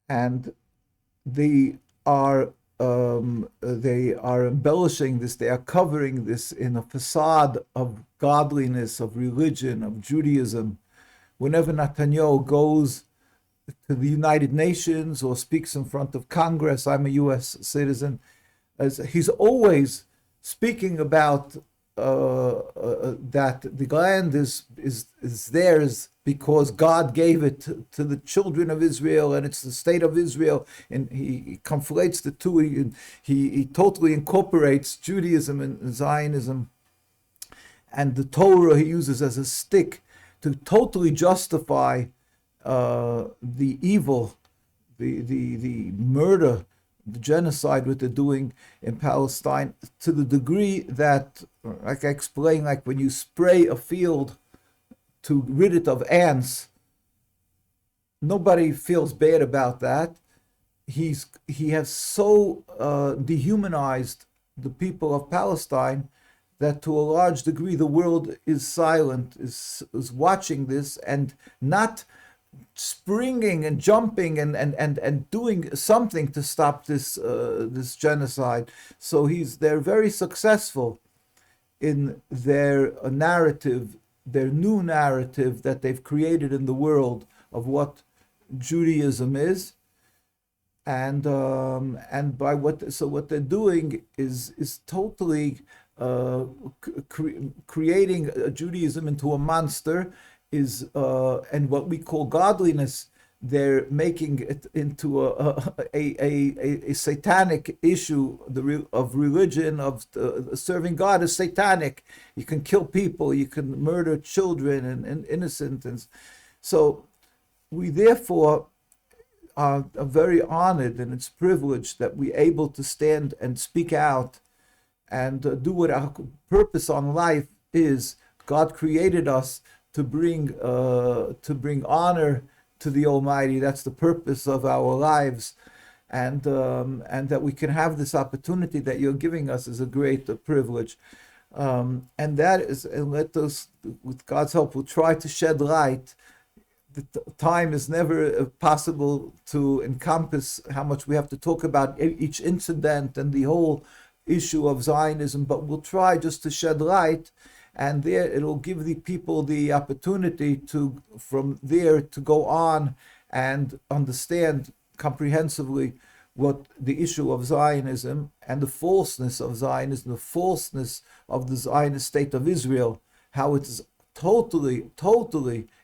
and they are embellishing this, they are covering this in a facade of godliness, of religion, of Judaism. Whenever Netanyahu goes to the United Nations or speaks in front of Congress, I'm a U.S. citizen, as he's always speaking about that the land is theirs because God gave it to the children of Israel, and it's the state of Israel. And he conflates the two. He totally incorporates Judaism and Zionism, and the Torah he uses as a stick to totally justify the evil, the murder, the genocide what they're doing in Palestine, to the degree that, like I explained, like when you spray a field to rid it of ants, nobody feels bad about that. He has so dehumanized the people of Palestine that to a large degree the world is silent, is watching this and not springing and jumping and doing something to stop this this genocide. So they're very successful in their narrative, their new narrative that they've created in the world of what Judaism is, and by what they're doing is totally creating Judaism into a monster. And what we call godliness, they're making it into a satanic issue of religion, of serving God is satanic. You can kill people, you can murder children and innocent. And so we therefore are very honored, and it's privileged that we're able to stand and speak out and do what our purpose on life is. God created us to bring honor to the Almighty. That's the purpose of our lives, and that we can have this opportunity that you're giving us is a great privilege, and that is, and let us, with God's help, we'll try to shed light. The time is never possible to encompass how much we have to talk about each incident and the whole issue of Zionism, but we'll try just to shed light. And there it'll give the people the opportunity to, from there, to go on and understand comprehensively what the issue of Zionism and the falseness of Zionism, the falseness of the Zionist state of Israel, how it is totally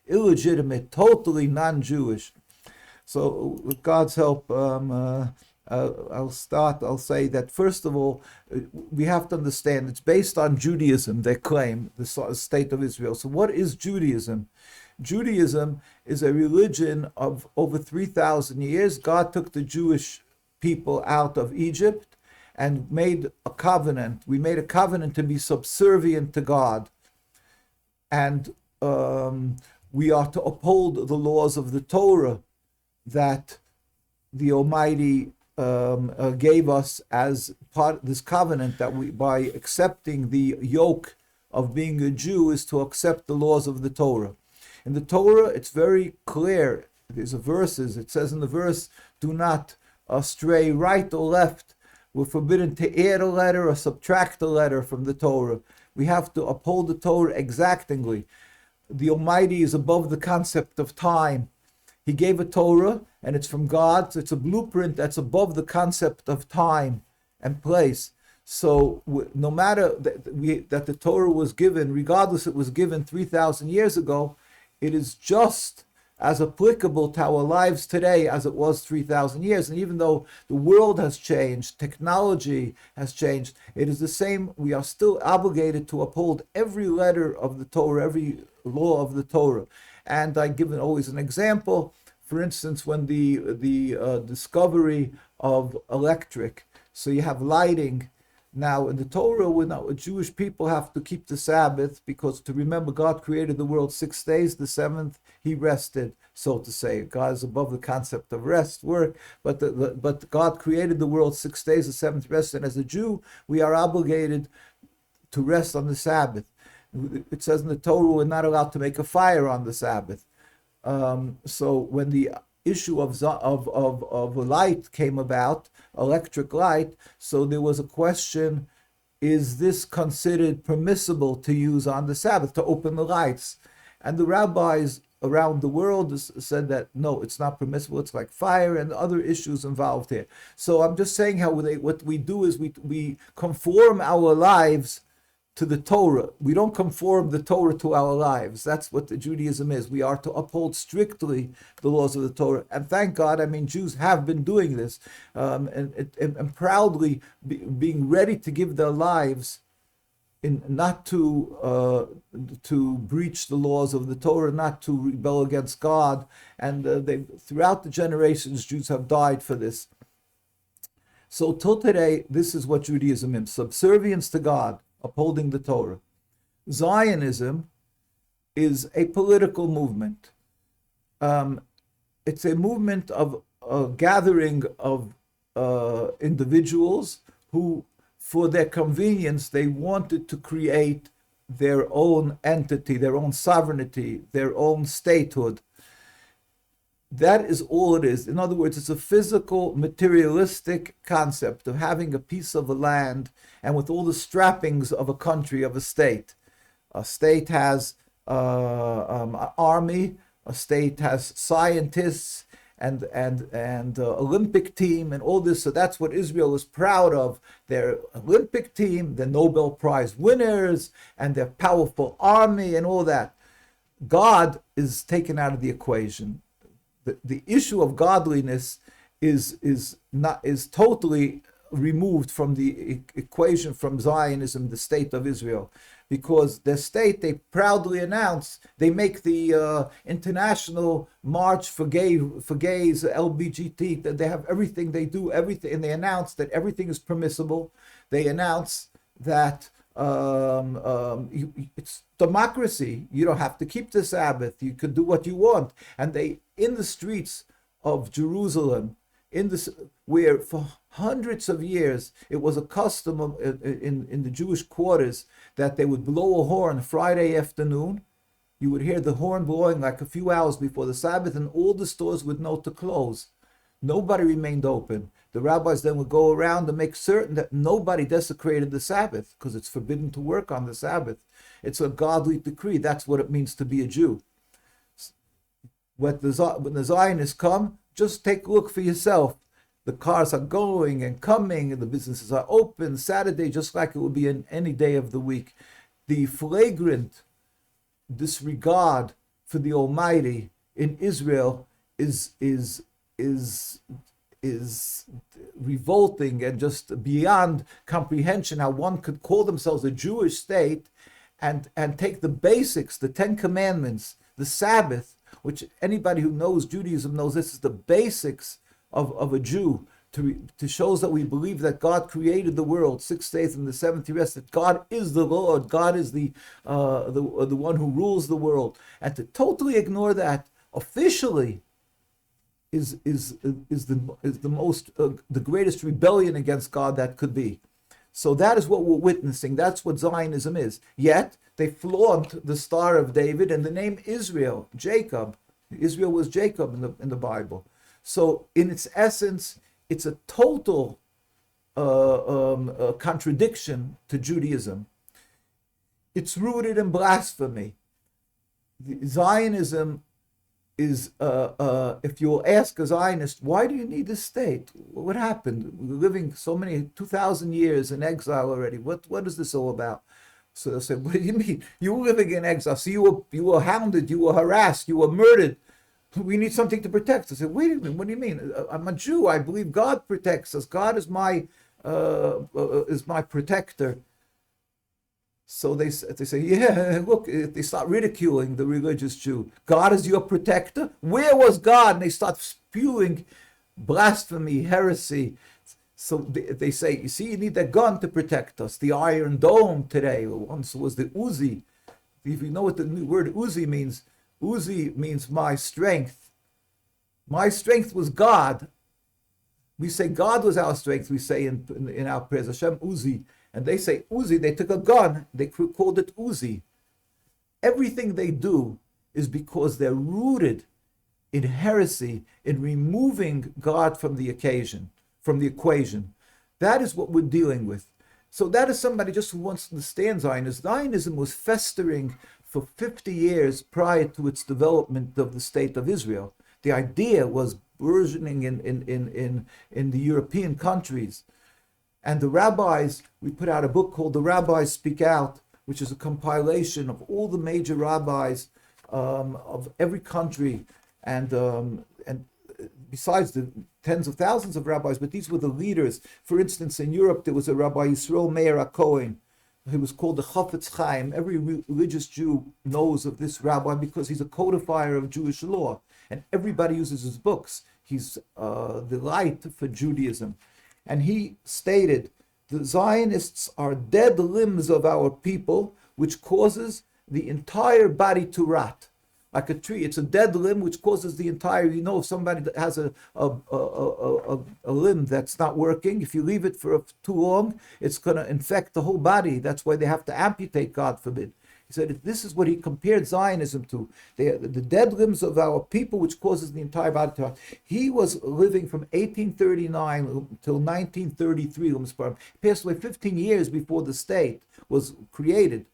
illegitimate, totally non-Jewish. So with God's help, I'll say that first of all, we have to understand it's based on Judaism, they claim, the state of Israel. So what is Judaism? Judaism is a religion of over 3,000 years. God took the Jewish people out of Egypt and made a covenant. We made a covenant to be subservient to God. And we are to uphold the laws of the Torah that the Almighty gave us as part of this covenant, that we, by accepting the yoke of being a Jew, is to accept the laws of the Torah. In the Torah, it's very clear. There's verses. It says in the verse, do not stray right or left. We're forbidden to add a letter or subtract a letter from the Torah. We have to uphold the Torah exactingly. The Almighty is above the concept of time. He gave a Torah, and it's from God. So it's a blueprint that's above the concept of time and place. So no matter that the Torah was given, regardless it was given 3,000 years ago, it is just as applicable to our lives today as it was 3,000 years. And even though the world has changed, technology has changed, it is the same. We are still obligated to uphold every letter of the Torah, every law of the Torah. And I give always an example. For instance, when the discovery of electric, so you have lighting. Now in the Torah, Jewish people have to keep the Sabbath, because to remember God created the world 6 days, the seventh he rested, so to say. God is above the concept of rest, work, but God created the world 6 days, the seventh rest, and as a Jew, we are obligated to rest on the Sabbath. It says in the Torah we're not allowed to make a fire on the Sabbath. So when the issue of light came about, electric light. So there was a question: is this considered permissible to use on the Sabbath, to open the lights? And the rabbis around the world said that no, it's not permissible. It's like fire and other issues involved here. So I'm just saying how what we do is we conform our lives to the Torah. We don't conform the Torah to our lives. That's what the Judaism is. We are to uphold strictly the laws of the Torah. And thank God, I mean, Jews have been doing this and proudly being ready to give their lives in not to breach the laws of the Torah, not to rebel against God. And they throughout the generations, Jews have died for this. So till today, this is what Judaism is: subservience to God, upholding the Torah. Zionism is a political movement. It's a movement of a gathering of individuals who, for their convenience, they wanted to create their own entity, their own sovereignty, their own statehood. That is all it is. In other words, it's a physical, materialistic concept of having a piece of a land and with all the trappings of a country, of a state. A state has an army, a state has scientists and Olympic team and all this. So that's what Israel is proud of: their Olympic team, the Nobel Prize winners, and their powerful army and all that. God is taken out of the equation. The issue of godliness is totally removed from the equation from Zionism, the state of Israel, because their state, they proudly announce, they make the international march for gays, LBGT, that they have everything, they do everything, and they announce that everything is permissible. They announce that it's democracy. You don't have to keep the Sabbath. You could do what you want. And they, in the streets of Jerusalem, where for hundreds of years it was a custom in the Jewish quarters that they would blow a horn Friday afternoon. You would hear the horn blowing like a few hours before the Sabbath, and all the stores would know to close. Nobody remained open. The rabbis then would go around and make certain that nobody desecrated the Sabbath, because it's forbidden to work on the Sabbath. It's a godly decree. That's what it means to be a Jew. When the Zionists come, just take a look for yourself. The cars are going and coming, and the businesses are open Saturday, just like it would be in any day of the week. The flagrant disregard for the Almighty in Israel is revolting and just beyond comprehension. How one could call themselves a Jewish state and take the basics, the Ten Commandments, the Sabbath, which anybody who knows Judaism knows this is the basics of a Jew, to shows that we believe that God created the world 6 days and the seventh he rested. God is the Lord. God is the one who rules the world, and to totally ignore that officially is the greatest rebellion against God that could be. So that is what we're witnessing. That's what Zionism is. Yet they flaunt the Star of David and the name Israel, Jacob. Israel was Jacob in the Bible. So in its essence, it's a total contradiction to Judaism. It's rooted in blasphemy. Zionism is, if you'll ask a Zionist, why do you need a state? What happened? We're living so many 2,000 years in exile already. What is this all about? So they'll say, what do you mean? You were living in exile. So you were hounded, you were harassed, you were murdered. We need something to protect us. I said, wait a minute, what do you mean? I'm a Jew. I believe God protects us. God is my protector. So they say, yeah, look, they start ridiculing the religious Jew. God is your protector? Where was God? And they start spewing blasphemy, heresy. So they say, you see, you need a gun to protect us. The Iron Dome today, once was the Uzi. If you know what the word Uzi means my strength. My strength was God. We say God was our strength. We say in our prayers, Hashem Uzi. And they say Uzi, they took a gun, they called it Uzi. Everything they do is because they're rooted in heresy, in removing God from the equation. That is what we're dealing with. So that is somebody just who wants to understand Zionism. Zionism was festering for 50 years prior to its development of the state of Israel. The idea was burgeoning in the European countries. And the rabbis, we put out a book called The Rabbis Speak Out, which is a compilation of all the major rabbis of every country, and besides the tens of thousands of rabbis, but these were the leaders. For instance, in Europe, there was a Rabbi Yisrael Meir HaKohen, who was called the Chafetz Chaim. Every religious Jew knows of this rabbi because he's a codifier of Jewish law, and everybody uses his books. He's the light for Judaism. And he stated, the Zionists are dead limbs of our people, which causes the entire body to rot. Like a tree, it's a dead limb which causes the entire, if somebody that has a limb that's not working, if you leave it for too long, it's going to infect the whole body. That's why they have to amputate, God forbid. He said this is what he compared Zionism to. The dead limbs of our people, which causes the entire body to rot. He was living from 1839 till 1933. He passed away 15 years before the state was created.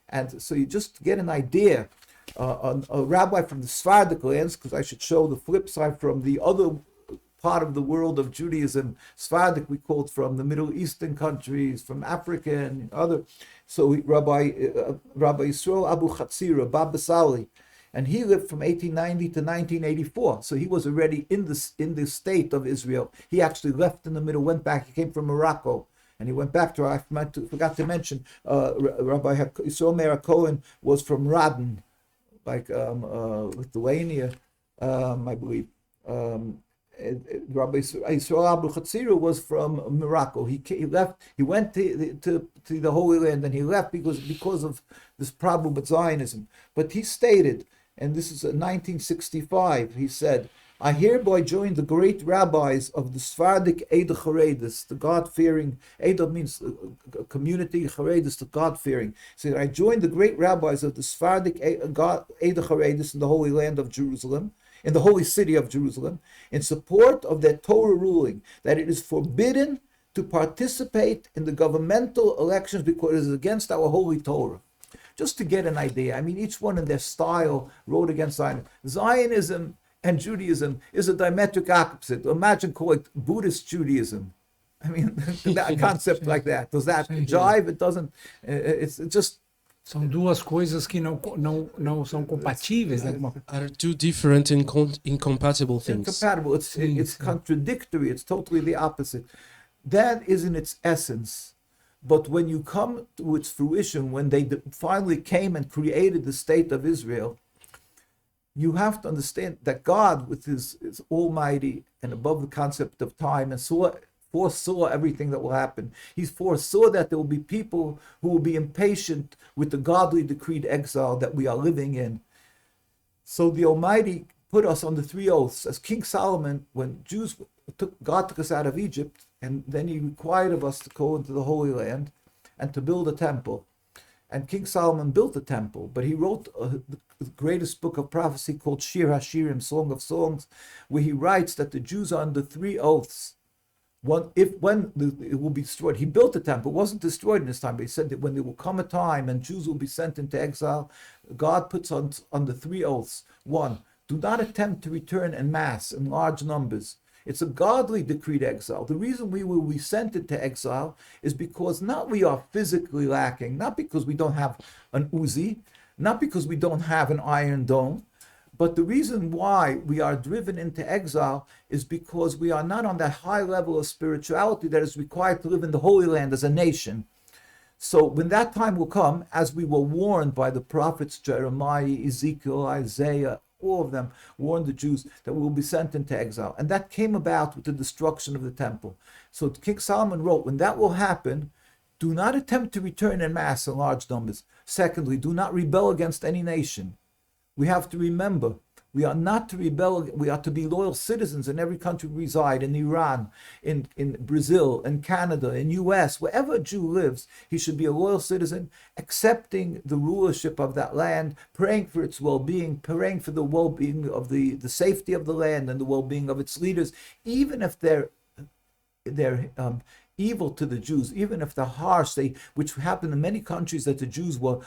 And so you just get an idea. A rabbi from the Sephardic lands, because I should show the flip side from the other part of the world of Judaism. Sephardic we called from the Middle Eastern countries, from Africa and other. So Rabbi Yisrael Abu Chatzira, Baba Sali, and he lived from 1890 to 1984. So he was already in the state of Israel. He actually left in the middle, went back. He came from Morocco. And he went back to, I forgot to mention, Rabbi Yisrael Meir HaKohen was from Radin, like Lithuania, I believe. Rabbi Yisrael Abu Chatzira was from Morocco. He left. He went to the Holy Land, and he left because of this problem with Zionism. But he stated, and this is in 1965. He said, "I hereby join the great rabbis of the Sephardic Eda Charedis, the God-fearing. Eda means community, Charedis, the God-fearing. So I join the great rabbis of the Sephardic Eda Charedis in the Holy Land of Jerusalem, in the holy city of Jerusalem, in support of their Torah ruling that it is forbidden to participate in the governmental elections because it is against our holy Torah." Just to get an idea, I mean, each one in their style wrote against Zionism. Zionism and Judaism is a diametric opposite. Imagine calling it Buddhist Judaism. I mean, that concept like that. Does that jive? It doesn't. It's just. São duas coisas que não são compatíveis, né? Are two different and incompatible things. Incompatible. It's contradictory. It's totally the opposite. That is in its essence. But when you come to its fruition, when they finally came and created the state of Israel, you have to understand that God, with his almighty and above the concept of time, and foresaw everything that will happen. He foresaw that there will be people who will be impatient with the godly decreed exile that we are living in. So the Almighty put us on the three oaths. As King Solomon, when God took us out of Egypt, and then he required of us to go into the Holy Land and to build a temple. And King Solomon built the temple, but he wrote the greatest book of prophecy called Shir HaShirim, Song of Songs, where he writes that the Jews are under three oaths. When it will be destroyed. He built the temple. It wasn't destroyed in his time, but he said that when there will come a time and Jews will be sent into exile, God puts on the three oaths. One, do not attempt to return en masse, in large numbers. It's a godly decreed exile. The reason we will be sent into exile is because not we are physically lacking, not because we don't have an Uzi, not because we don't have an Iron Dome, but the reason why we are driven into exile is because we are not on that high level of spirituality that is required to live in the Holy Land as a nation. So when that time will come, as we were warned by the prophets Jeremiah, Ezekiel, Isaiah, all of them warned the Jews that we will be sent into exile. And that came about with the destruction of the temple. So King Solomon wrote, when that will happen, do not attempt to return en masse in large numbers. Secondly, do not rebel against any nation. We have to remember, We are not to rebel. We are to be loyal citizens in every country we reside, in Iran, in Brazil, in Canada, in US, wherever a Jew lives, he should be a loyal citizen, accepting the rulership of that land, praying for its well-being, praying for the well-being of the safety of the land and the well-being of its leaders, even if they're evil to the Jews, even if they're harsh, which happened in many countries, that the Jews were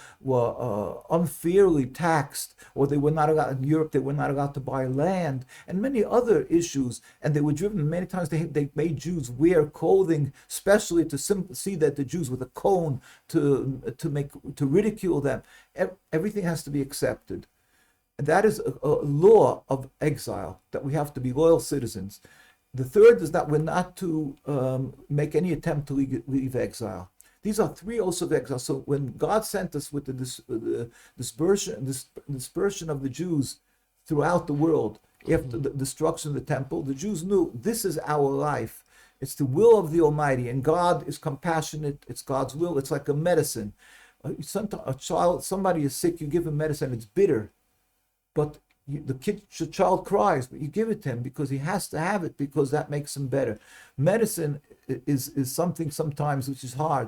unfairly taxed, or they were not allowed, in Europe, they were not allowed to buy land, and many other issues, and they were driven, many times they made Jews wear clothing, especially to see that the Jews with a cone, to ridicule them. Everything has to be accepted. And that is a law of exile, that we have to be loyal citizens. The third is that we're not to make any attempt to leave exile. These are three oaths of exile. So when God sent us with the dispersion of the Jews throughout the world after the destruction of the temple, the Jews knew this is our life. It's the will of the Almighty, and God is compassionate. It's God's will. It's like a medicine. Somebody is sick, you give him medicine, it's bitter, but the child cries, but you give it to him because he has to have it, because that makes him better. Medicine is something sometimes which is hard,